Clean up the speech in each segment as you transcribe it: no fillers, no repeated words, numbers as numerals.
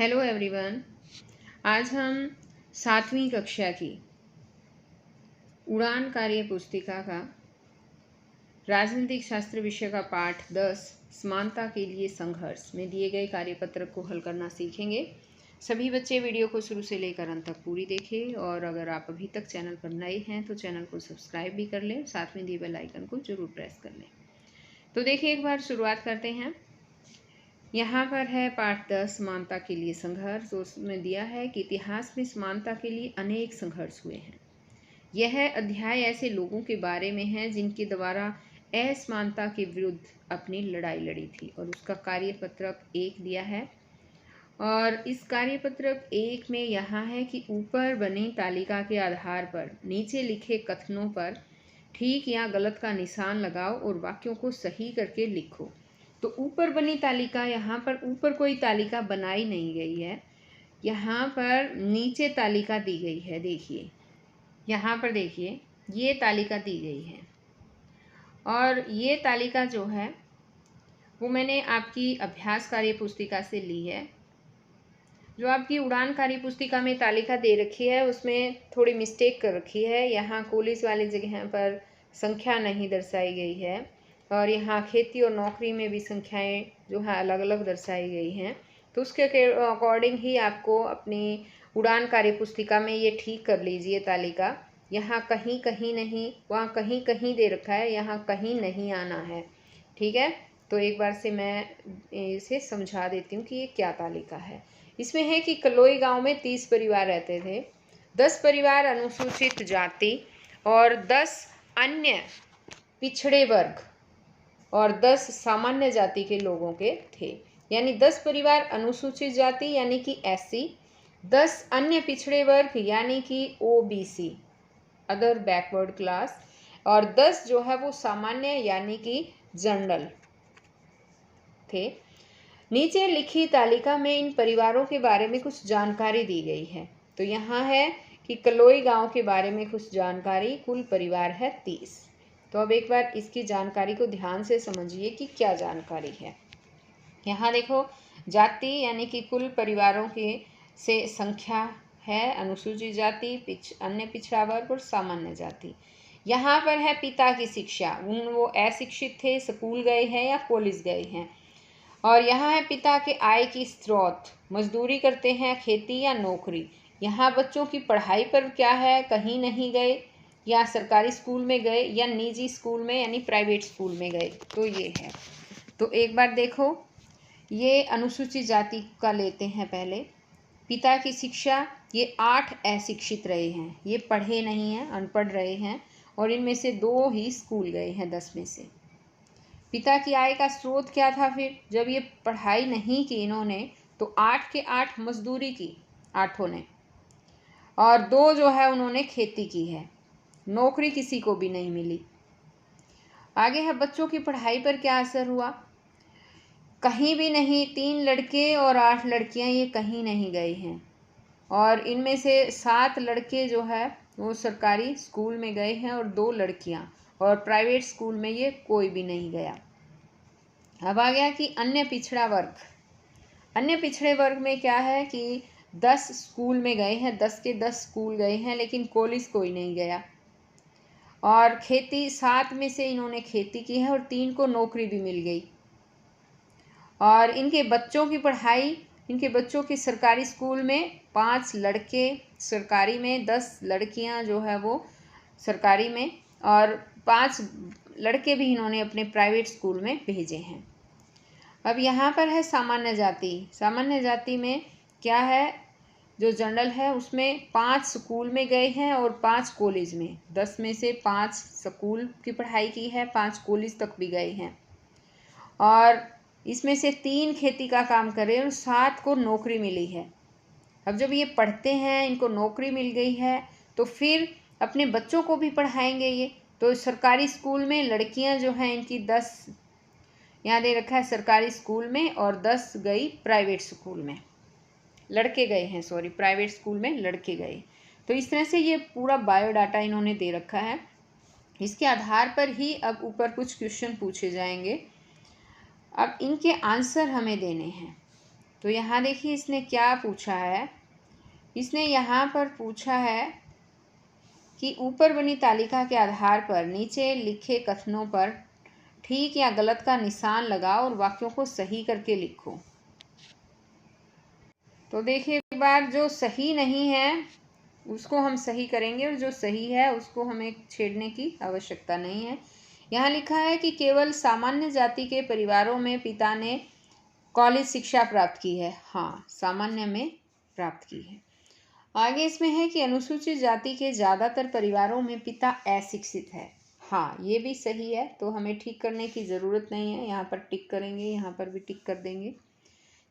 Hello everyone. आज हम 7वीं कक्षा की उड़ान कार्य पुस्तिका का राजनीतिक शास्त्र विषय का पाठ 10 समानता के लिए संघर्ष में दिए गए कार्यपत्रक को हल करना सीखेंगे। सभी बच्चे वीडियो को शुरू से लेकर अंत तक पूरी देखें और अगर आप अभी तक चैनल पर नए हैं तो चैनल को सब्सक्राइब भी कर लें, साथ में दिए बेल आइकन को जरूर प्रेस कर लें। तो देखिए, एक बार शुरुआत करते हैं। यहाँ पर है पाठ 10 समानता के लिए संघर्ष। तो उसमें दिया है कि इतिहास में समानता के लिए अनेक संघर्ष हुए हैं। यह अध्याय ऐसे लोगों के बारे में है जिनके द्वारा असमानता के विरुद्ध अपनी लड़ाई लड़ी थी। और उसका कार्यपत्रक 1 दिया है। और इस कार्यपत्रक 1 में यहाँ है कि ऊपर बनी तालिका के आधार पर नीचे लिखे कथनों पर ठीक या गलत का निशान लगाओ और वाक्यों को सही करके लिखो। तो ऊपर बनी तालिका, यहाँ पर ऊपर कोई तालिका बनाई नहीं गई है, यहाँ पर नीचे तालिका दी गई है। देखिए, यहाँ पर देखिए, ये तालिका दी गई है और ये तालिका जो है वो मैंने आपकी अभ्यास कार्य पुस्तिका से ली है। जो आपकी उड़ान कार्य पुस्तिका में तालिका दे रखी है उसमें थोड़ी मिस्टेक कर रखी है। यहाँ कॉलेज वाली जगह पर संख्या नहीं दर्शाई गई है और यहाँ खेती और नौकरी में भी संख्याएं जो है अलग अलग दर्शाई गई हैं। तो उसके अकॉर्डिंग ही आपको अपनी उड़ान कार्य पुस्तिका में ये ठीक कर लीजिए तालिका। यहाँ कहीं कहीं नहीं, वहाँ कहीं कहीं दे रखा है, यहाँ कहीं नहीं आना है। ठीक है, तो एक बार से मैं इसे समझा देती हूँ कि ये क्या तालिका है। इसमें है कि कलोई गांव में 30 परिवार रहते थे। 10 परिवार अनुसूचित जाति और 10 अन्य पिछड़े वर्ग और 10 सामान्य जाति के लोगों के थे। यानी 10 परिवार अनुसूचित जाति यानी कि SC, 10 अन्य पिछड़े वर्ग यानी कि OBC अदर बैकवर्ड क्लास, और 10 जो है वो सामान्य यानी कि जनरल थे। नीचे लिखी तालिका में इन परिवारों के बारे में कुछ जानकारी दी गई है। तो यहाँ है कि कलोई गांव के बारे में कुछ जानकारी, कुल परिवार है 30। तो अब एक बार इसकी जानकारी को ध्यान से समझिए कि क्या जानकारी है। यहाँ देखो, जाति यानी कि कुल परिवारों के से संख्या है, अनुसूचित जाति, अन्य पिछड़ा वर्ग और सामान्य जाति। यहाँ पर है पिता की शिक्षा, वो अशिक्षित थे, स्कूल गए हैं या कॉलेज गए हैं। और यहाँ है पिता के आय की स्रोत, मजदूरी करते हैं, खेती या नौकरी। यहाँ बच्चों की पढ़ाई पर क्या है, कहीं नहीं गए, या सरकारी स्कूल में गए या निजी स्कूल में यानी प्राइवेट स्कूल में गए। तो ये है। तो एक बार देखो, ये अनुसूचित जाति का लेते हैं पहले। पिता की शिक्षा, ये 8 अशिक्षित रहे हैं, ये पढ़े नहीं हैं, अनपढ़ रहे हैं और इनमें से 2 ही स्कूल गए हैं 10 में से। पिता की आय का स्रोत क्या था फिर, जब ये पढ़ाई नहीं की इन्होंने तो 8 के 8 मजदूरी की 8 ने, और 2 जो है उन्होंने खेती की है, नौकरी किसी को भी नहीं मिली। आगे है बच्चों की पढ़ाई पर क्या असर हुआ, कहीं भी नहीं। 3 लड़के और 8 लड़कियां ये कहीं नहीं गए हैं और इनमें से 7 लड़के जो है वो सरकारी स्कूल में गए हैं और 2 लड़कियां, और प्राइवेट स्कूल में ये कोई भी नहीं गया। अब आ गया कि अन्य पिछड़ा वर्ग। अन्य पिछड़े वर्ग में क्या है कि 10 स्कूल में गए हैं, 10 के 10 स्कूल गए हैं लेकिन कॉलेज कोई नहीं गया। और खेती, 7 में से इन्होंने खेती की है और 3 को नौकरी भी मिल गई। और इनके बच्चों की पढ़ाई, इनके बच्चों की सरकारी स्कूल में 5 लड़के सरकारी में, 10 लड़कियां जो है वो सरकारी में, और 5 लड़के भी इन्होंने अपने प्राइवेट स्कूल में भेजे हैं। अब यहाँ पर है सामान्य जाति। सामान्य जाति में क्या है, जो जनरल है उसमें 5 स्कूल में गए हैं और 5 कॉलेज में। 10 में से 5 स्कूल की पढ़ाई की है, 5 कॉलेज तक भी गए हैं, और इसमें से 3 खेती का काम कर रहे हैं और 7 को नौकरी मिली है। अब जब ये पढ़ते हैं, इनको नौकरी मिल गई है, तो फिर अपने बच्चों को भी पढ़ाएंगे ये। तो सरकारी स्कूल में लड़कियां जो हैं इनकी 10 यहाँ दे रखा है सरकारी स्कूल में, और 10 गई प्राइवेट स्कूल में, लड़के गए हैं, सॉरी, प्राइवेट स्कूल में लड़के गए। तो इस तरह से ये पूरा बायोडाटा इन्होंने दे रखा है। इसके आधार पर ही अब ऊपर कुछ क्वेश्चन पूछे जाएंगे। अब इनके आंसर हमें देने हैं। तो यहाँ देखिए इसने क्या पूछा है। इसने यहाँ पर पूछा है कि ऊपर बनी तालिका के आधार पर नीचे लिखे कथनों पर ठीक या गलत का निशान लगाओ और वाक्यों को सही करके लिखो। तो देखिए एक बार जो सही नहीं है उसको हम सही करेंगे और जो सही है उसको हमें छेड़ने की आवश्यकता नहीं है। यहाँ लिखा है कि केवल सामान्य जाति के परिवारों में पिता ने कॉलेज शिक्षा प्राप्त की है। हाँ, सामान्य में प्राप्त की है। आगे इसमें है कि अनुसूचित जाति के ज़्यादातर परिवारों में पिता अशिक्षित है। हाँ, ये भी सही है, तो हमें ठीक करने की ज़रूरत नहीं है। यहाँ पर टिक करेंगे, यहाँ पर भी टिक कर देंगे।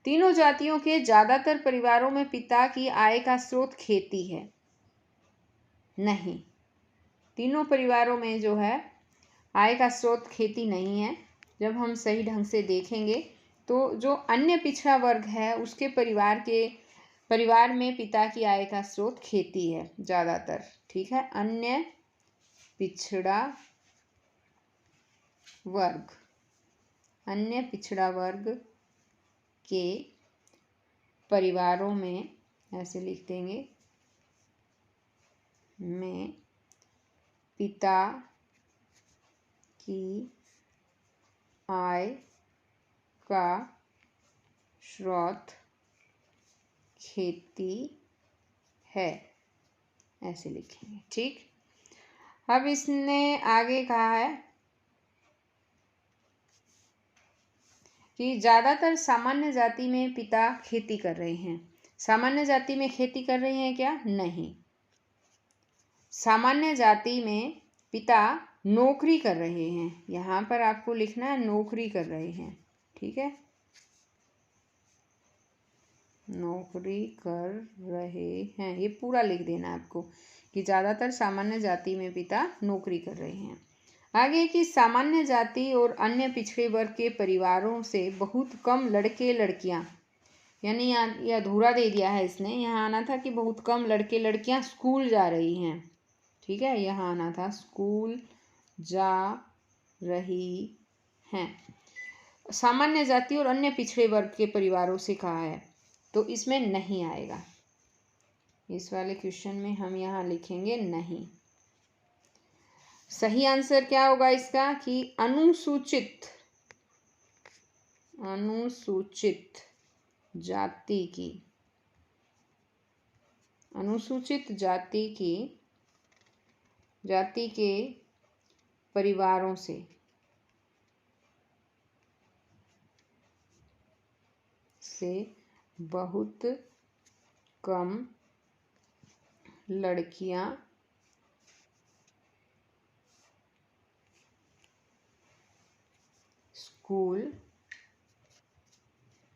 तीनों जातियों के ज़्यादातर परिवारों में पिता की आय का स्रोत खेती है। नहीं, तीनों परिवारों में जो है आय का स्रोत खेती नहीं है। जब हम सही ढंग से देखेंगे तो जो अन्य पिछड़ा वर्ग है उसके परिवार में पिता की आय का स्रोत खेती है ज़्यादातर। ठीक है, अन्य पिछड़ा वर्ग के परिवारों में, ऐसे लिख देंगे, में पिता की आय का स्रोत खेती है, ऐसे लिखेंगे। ठीक, अब इसने आगे कहा है कि ज़्यादातर सामान्य जाति में पिता खेती कर रहे हैं। सामान्य जाति में खेती कर रहे हैं क्या? नहीं, सामान्य जाति में पिता नौकरी कर रहे हैं। यहाँ पर आपको लिखना है नौकरी कर रहे हैं। ठीक है, नौकरी कर रहे हैं, ये पूरा लिख देना आपको कि ज़्यादातर सामान्य जाति में पिता नौकरी कर रहे हैं। आगे कि सामान्य जाति और अन्य पिछड़े वर्ग के परिवारों से बहुत कम लड़के लड़कियां, यानी ये अधूरा दे दिया है इसने। यहाँ आना था कि बहुत कम लड़के लड़कियां स्कूल जा रही हैं। ठीक है, यहाँ आना था स्कूल जा रही हैं। सामान्य जाति और अन्य पिछड़े वर्ग के परिवारों से कहा है, तो इसमें नहीं आएगा। इस वाले क्वेश्चन में हम यहाँ लिखेंगे नहीं। सही आंसर क्या होगा इसका कि अनुसूचित जाति के परिवारों से बहुत कम लड़कियां स्कूल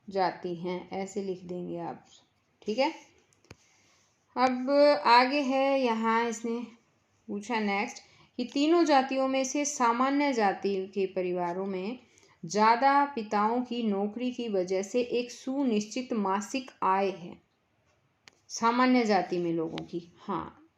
जाती हैं, ऐसे लिख देंगे आप। ठीक है, अब आगे है, यहाँ इसने पूछा नेक्स्ट कि तीनों जातियों में से सामान्य जाति के परिवारों में ज़्यादा पिताओं की नौकरी की वजह से एक सुनिश्चित मासिक आय है। सामान्य जाति में लोगों की, हाँ,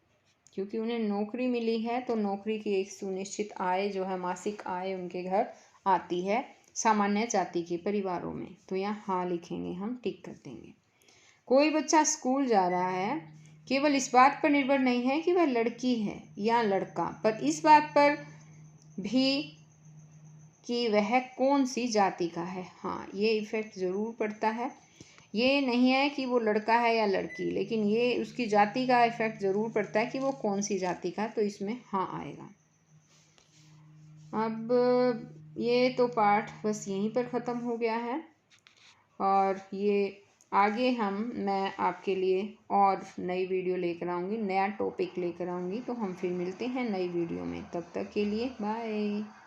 क्योंकि उन्हें नौकरी मिली है तो नौकरी की एक सुनिश्चित आय जो है, मासिक आय उनके घर आती है सामान्य जाति के परिवारों में। तो यहाँ हाँ लिखेंगे, हम टिक कर देंगे। कोई बच्चा स्कूल जा रहा है केवल इस बात पर निर्भर नहीं है कि वह लड़की है या लड़का, पर इस बात पर भी कि वह कौन सी जाति का है। हाँ, ये इफेक्ट ज़रूर पड़ता है। ये नहीं है कि वो लड़का है या लड़की, लेकिन ये उसकी जाति का इफेक्ट ज़रूर पड़ता है कि वो कौन सी जाति का, तो इसमें हाँ आएगा। अब ये तो पाठ बस यहीं पर ख़त्म हो गया है, और ये आगे मैं आपके लिए और नई वीडियो लेकर आऊँगी, नया टॉपिक लेकर आऊँगी। तो हम फिर मिलते हैं नई वीडियो में, तब तक के लिए बाय।